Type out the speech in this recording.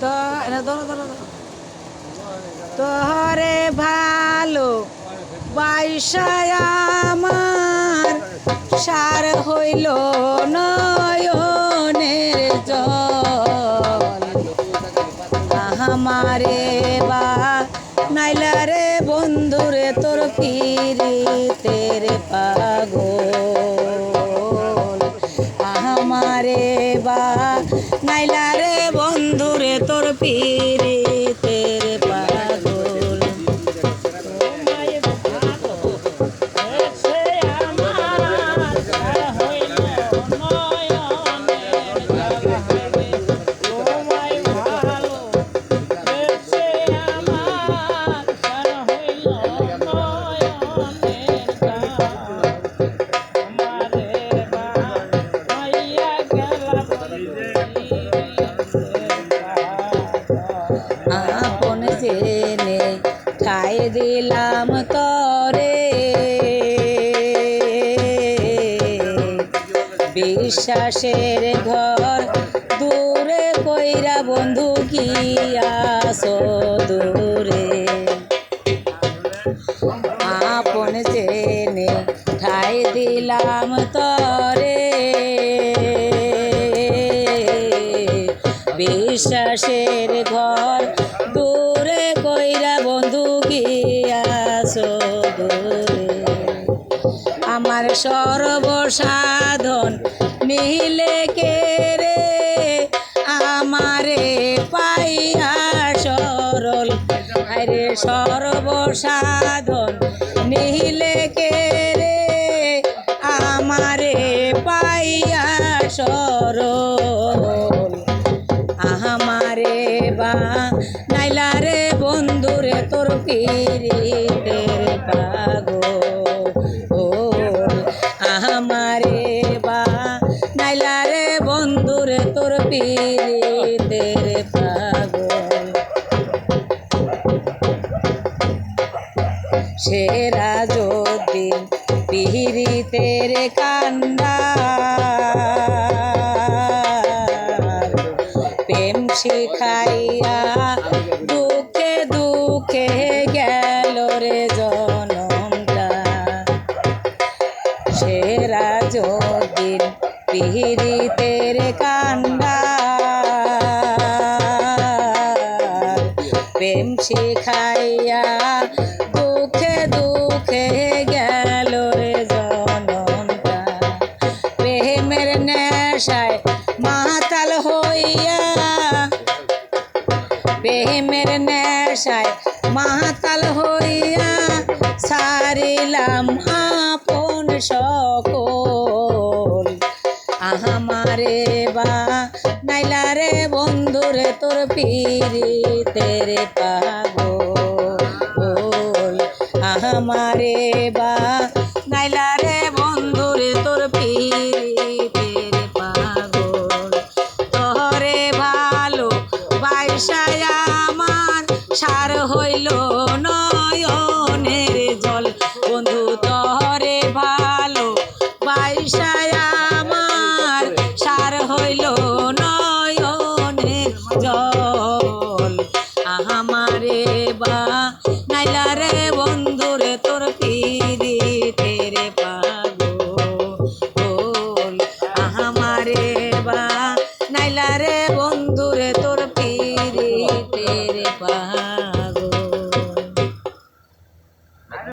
তো তোহরে ভালো বাইসায় আমার সার হইল নয়নের জল আমারে বা নাইলা রে বন্ধুরে তোর পিরিতের পাগল আমারে বা নাইলা রে বন্ধুরে তোর পিরিতের পাগল আপন জেনে ঠাই দিলাম তরে বিশ্বাসের ঘর দূরে কইরা বন্ধু গিয়াছ দূরে আপন জেনে ঠাই দিলাম তরে বিশ্বাসের ঘর দূরে কইরা বন্ধু গিয়াছ দূরে আমার সর্বসাধন নিলে কে রে আমারে পাইয়া সরল আরে সর্বসাধন নিলে কে রে আমারে পাইয়া সরল আমারে বা নাইলা রে বন্ধুরে তোর পিরিতের পাগল আমারে বা নাইলা রে বন্ধুরে তোর পিরিতের পাগল সেরা যদি পিরিতের কান্দা প্রেম শিখাইয়া দুঃখে দুঃখে গেল রে জনমটা সেরা যদিন পিরিতের কান্দা প্রেম শিখাইয়া দুঃখে দুঃখে গেল রে জনমটা প্রেমের নেশায় মাতাল হইয়া প্রেমের নেশায় মাতাল হইয়া সারিলাম আপন সকল আমারে বা নাইলা রে বন্ধুরে তোর পিরিতের পাগল আমারে বা নাইলা রে বন্ধুরে তোর পিরিতের পাগল তোরে ভালো বাইসায় আমার সার হইল নয়নের জল বন্ধু তোরে ভালো বাইসায় আমার সার হইল নয়নের জল আমারে বা নাইলা রে বন্ধুরে তোর পিরিতের পাগল আমারে বা নাইলা রে বন্ধুরে তোর পিরিতের পাগল।